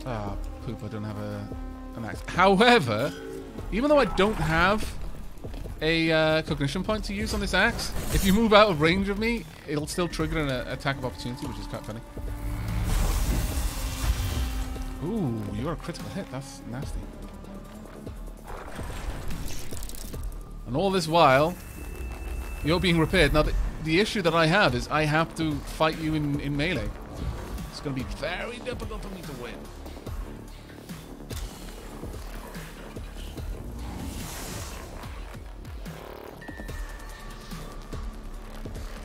Ah, poop, I don't have an axe. However, even though I don't have a cognition point to use on this axe, if you move out of range of me, it'll still trigger an attack of opportunity, which is quite funny. Ooh, you're a critical hit. That's nasty. And all this while, you're being repaired. Now, the issue that I have is I have to fight you in melee. It's going to be very difficult for me to win.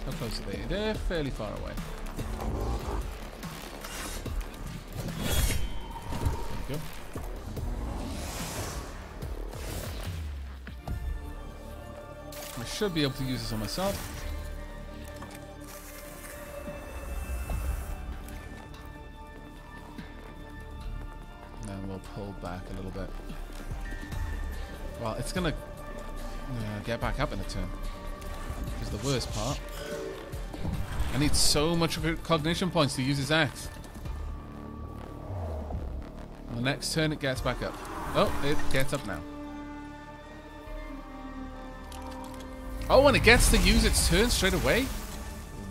How close are they? They're fairly far away. There you go. I should be able to use this on myself. And then we'll pull back a little bit. Well, it's going to get back up in a turn. Which is the worst part. I need so much cognition points to use his axe. On the next turn, it gets back up. Oh, it gets up now. Oh, and it gets to use its turn straight away?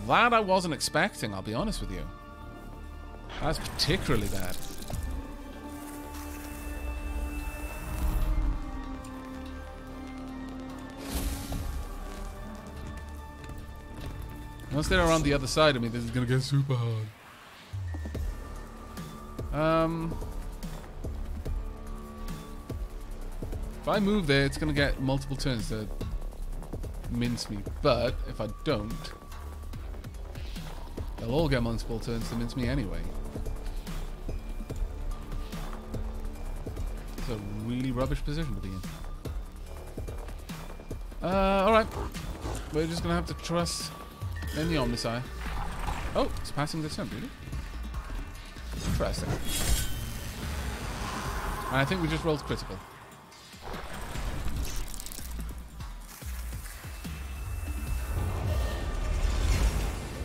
That I wasn't expecting, I'll be honest with you. That's particularly bad. Once they're around the other side of me, this is going to get super hard. If I move there, it's going to get multiple turns to mince me. But if I don't, they'll all get multiple turns to mince me anyway. It's a really rubbish position to be in. Alright. We're just going to have to trust in the Omnissiah. Oh, it's passing the turn, really? Interesting. And I think we just rolled critical.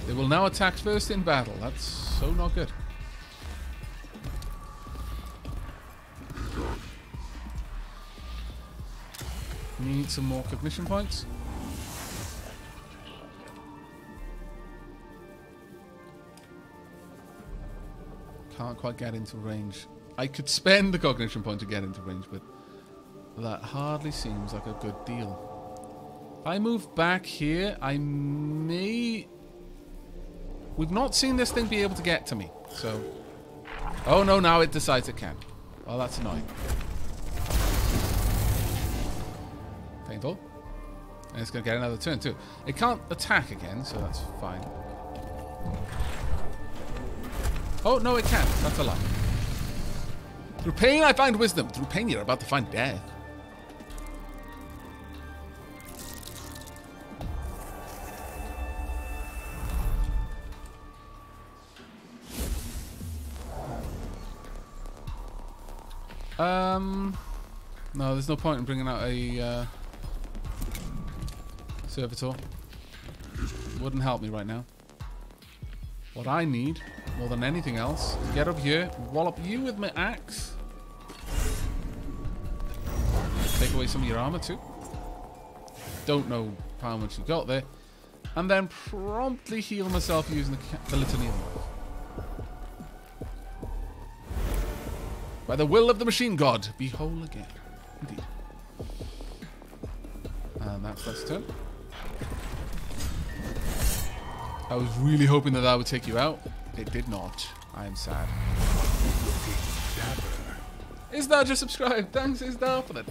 They will now attack first in battle. That's so not good. Need some more cognition points. Can't quite get into range. I could spend the cognition point to get into range, but that hardly seems like a good deal. If I move back here, I may... We've not seen this thing be able to get to me, so... Oh no, now it decides it can. Well, that's annoying. Painful. And it's going to get another turn too. It can't attack again, so that's fine. Oh, no, it can. That's a lie. Through pain, I find wisdom. Through pain, you're about to find death. No, there's no point in bringing out a servitor. Wouldn't help me right now. What I need, more than anything else, is get up here, wallop you with my axe. Take away some of your armor too. Don't know how much you got there. And then promptly heal myself using the Litany of Life. By the will of the machine god, be whole again. Indeed. And that's that turn. I was really hoping that would take you out. It did not. I am sad. Isdar just subscribed. Thanks, Isdar, for that.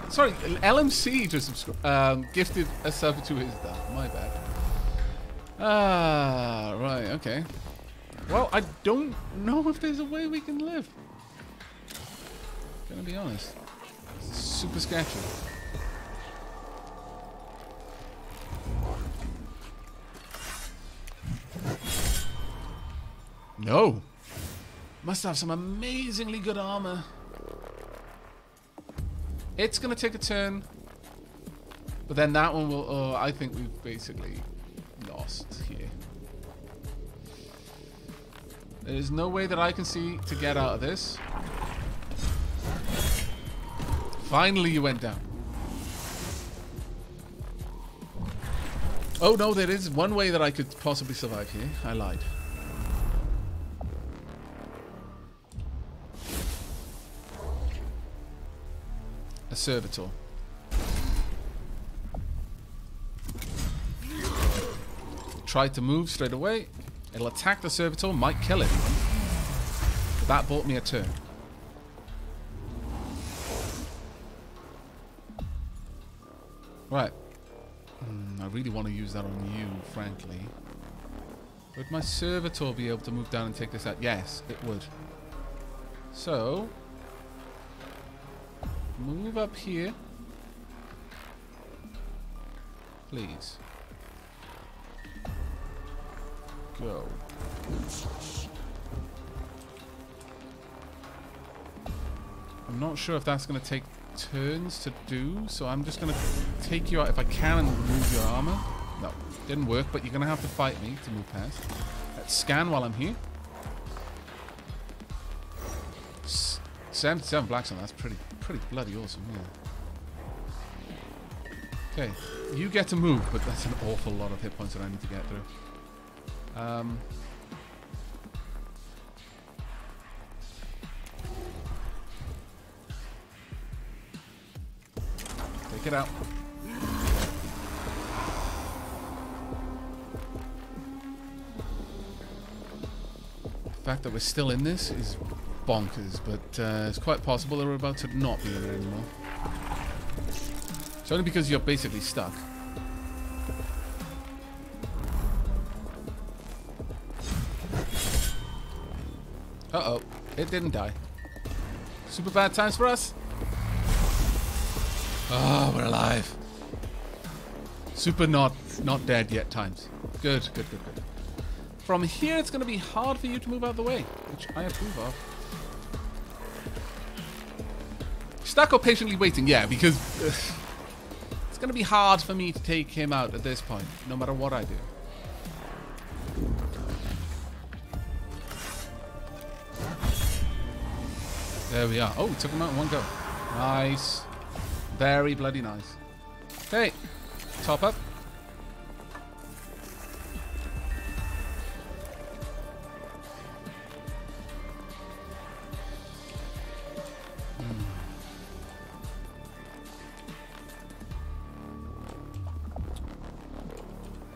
Sorry, LMC just gifted a sub to Isdar. My bad. Ah, right, okay. Well, I don't know if there's a way we can live. Gonna be honest. It's super sketchy. No. Must have some amazingly good armor. It's gonna take a turn. But then that one will... Oh, I think we've basically lost here. There's no way that I can see to get out of this. Finally, you went down. Oh no, there is one way that I could possibly survive here. I lied. A servitor. Tried to move straight away. It'll attack the servitor, might kill it. That bought me a turn. Right. I really want to use that on you, frankly. Would my servitor be able to move down and take this out? Yes, it would. So, move up here. Please. Go. I'm not sure if that's going to take turns to do, so I'm just going to take you out if I can and remove your armor. No, didn't work, but you're going to have to fight me to move past. Let's scan while I'm here. 77 blacks on that's pretty bloody awesome, yeah. Okay, you get to move, but that's an awful lot of hit points that I need to get through. Take it out. The fact that we're still in this is bonkers, but it's quite possible that we're about to not be in there anymore. It's only because you're basically stuck. Uh-oh. It didn't die. Super bad times for us. Oh, we're alive. Super not dead yet times. Good. From here, it's going to be hard for you to move out of the way, which I approve of. Stuck or patiently waiting? Yeah, because it's going to be hard for me to take him out at this point, no matter what I do. There we are. Oh, we took him out in one go. Nice. Very bloody nice. Okay. Top up.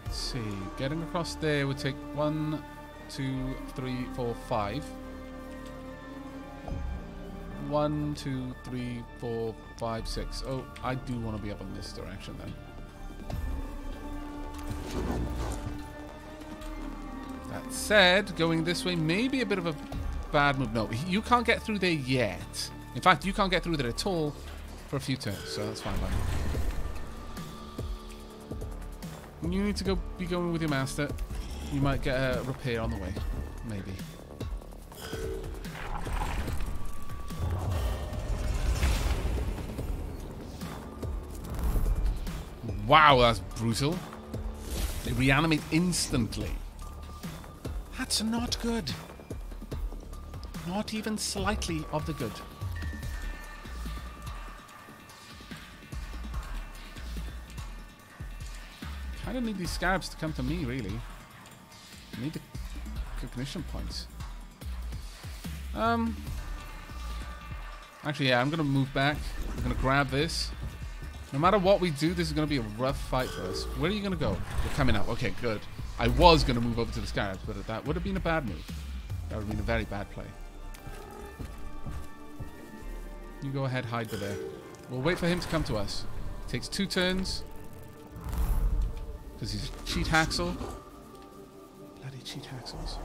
Let's see. Getting across there would take 1, 2, 3, 4, 5. 1, 2, 3, 4, 5, 6. Oh, I do want to be up in this direction then. That said, going this way may be a bit of a bad move. No, you can't get through there yet. In fact, you can't get through there at all for a few turns, so that's fine by me. You need to be going with your master. You might get a repair on the way. Maybe. Wow, that's brutal. They reanimate instantly. That's not good. Not even slightly of the good. Kind of need these scarabs to come to me, really. I need the cognition points. Actually, yeah, I'm going to move back. I'm going to grab this. No matter what we do, this is going to be a rough fight for us. Where are you going to go? You're coming up. Okay, good. I was going to move over to the scarabs, but that would have been a bad move. That would have been a very bad play. You go ahead, hide there. We'll wait for him to come to us. Takes 2 turns. Because he's a cheat haxel. Bloody cheat haxels.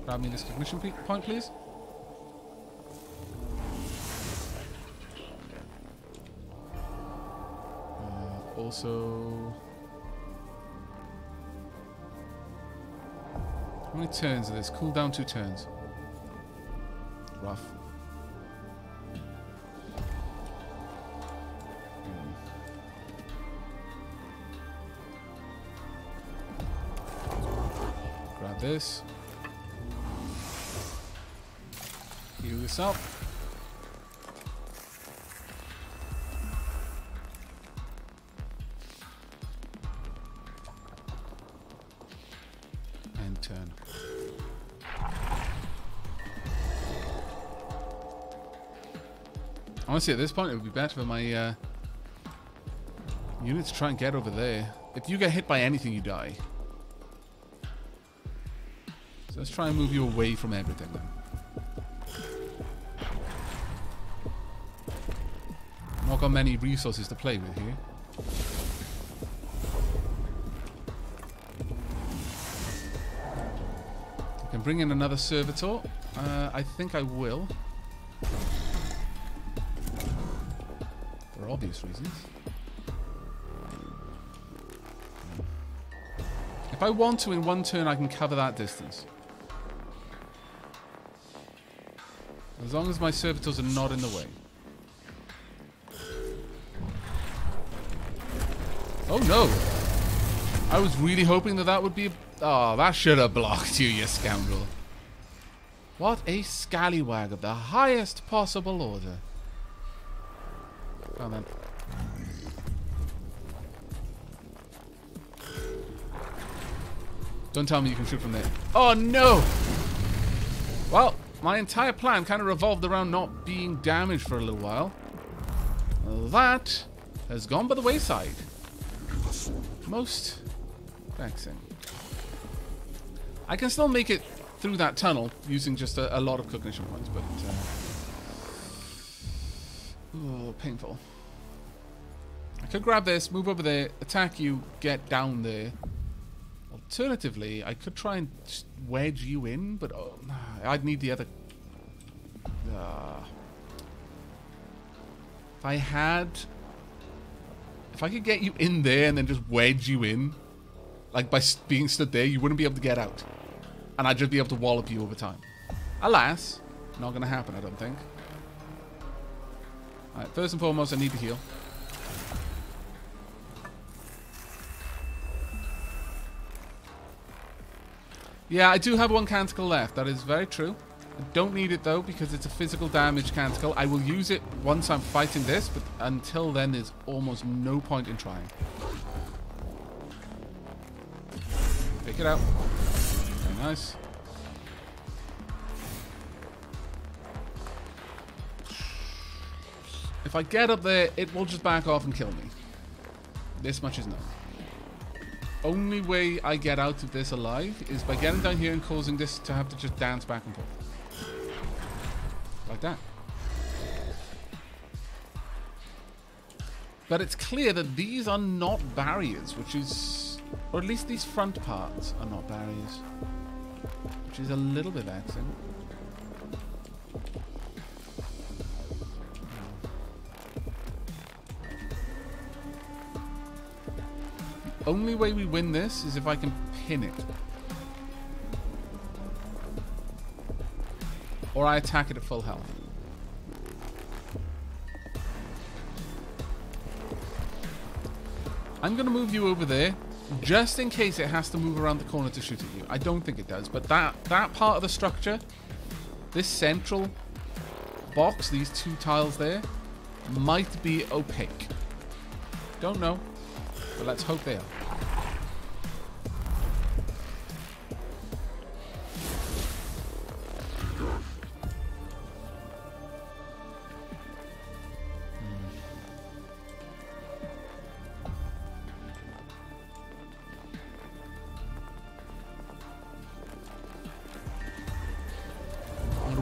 Grab me this cognition point, please. Also, how many turns are this? Cool down 2 turns. Rough. Grab this. Heal yourself. And turn. Honestly, at this point, it would be better for my units to try and get over there. If you get hit by anything, you die. So let's try and move you away from everything then. Not got many resources to play with here. I can bring in another servitor. I think I will. For obvious reasons. If I want to, in one turn, I can cover that distance. As long as my servitors are not in the way. Oh no! I was really hoping that that would be... Oh, that should have blocked you, you scoundrel. What a scallywag of the highest possible order. Come on then. Don't tell me you can shoot from there. Oh no! Well, my entire plan kind of revolved around not being damaged for a little while. That has gone by the wayside. Most vexing. I can still make it through that tunnel using just a lot of cognition points, but oh, painful. I could grab this, move over there, attack you, get down there. Alternatively, I could try and just wedge you in, but oh, I'd need the other. If I could get you in there and then just wedge you in, like by being stood there, you wouldn't be able to get out. And I'd just be able to wallop you over time. Alas, not going to happen, I don't think. Alright, first and foremost, I need to heal. Yeah, I do have one canticle left. That is very true. I don't need it, though, because it's a physical damage canticle. I will use it once I'm fighting this, but until then, there's almost no point in trying. Pick it out. Very nice. If I get up there, it will just back off and kill me. This much is known. Only way I get out of this alive is by getting down here and causing this to have to just dance back and forth. Like that. But it's clear that these are not barriers, which is... Or at least these front parts are not barriers. Which is a little bit vexing. The only way we win this is if I can pin it. Or I attack it at full health. I'm going to move you over there, just in case it has to move around the corner to shoot at you. I don't think it does, but that part of the structure, this central box, these two tiles there, might be opaque. Don't know, but let's hope they are.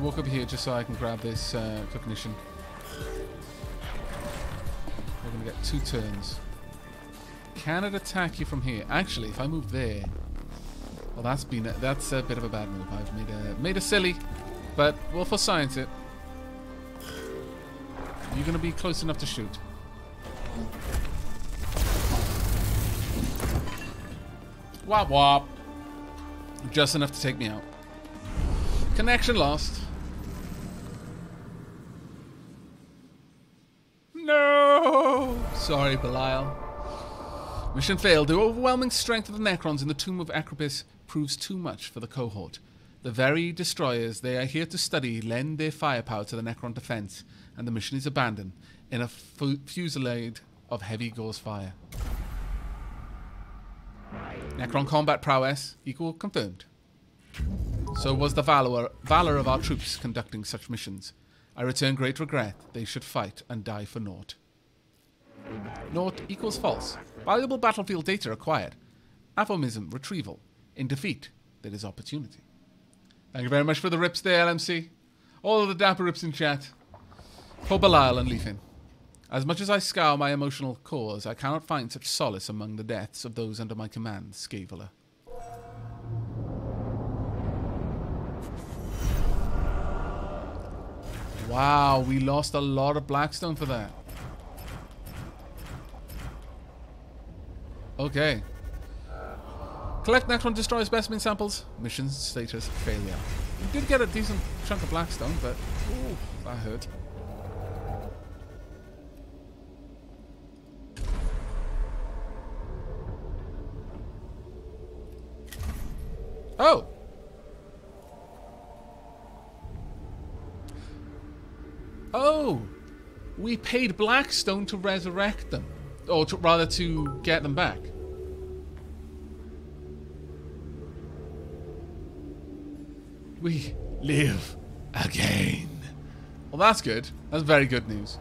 Walk up here just so I can grab this cognition. We're going to get 2 turns. Can it attack you from here? Actually, if I move there... Well, that's a bit of a bad move. I've made a silly, but we'll for science it. You're going to be close enough to shoot. Wop wop. Just enough to take me out. Connection lost. No! Sorry, Belial. Mission failed. The overwhelming strength of the Necrons in the tomb of Acropis proves too much for the cohort. The very destroyers they are here to study lend their firepower to the Necron defense, and the mission is abandoned in a fusillade of heavy gauze fire. Necron combat prowess equal confirmed. So was the valor of our troops conducting such missions. I return great regret. They should fight and die for naught. Naught equals false. Valuable battlefield data acquired. Aphomism retrieval. In defeat, there is opportunity. Thank you very much for the rips there, LMC. All of the dapper rips in chat. For Belial and Leafin. As much as I scour my emotional cores, I cannot find such solace among the deaths of those under my command, Scaveler. Wow, we lost a lot of Blackstone for that. Okay. Collect Necron Destroyer specimen samples. Mission status failure. We did get a decent chunk of Blackstone, but ooh, that hurt. Oh! Oh! We paid Blackstone to resurrect them. Or rather to get them back. We live again. Well, that's good. That's very good news.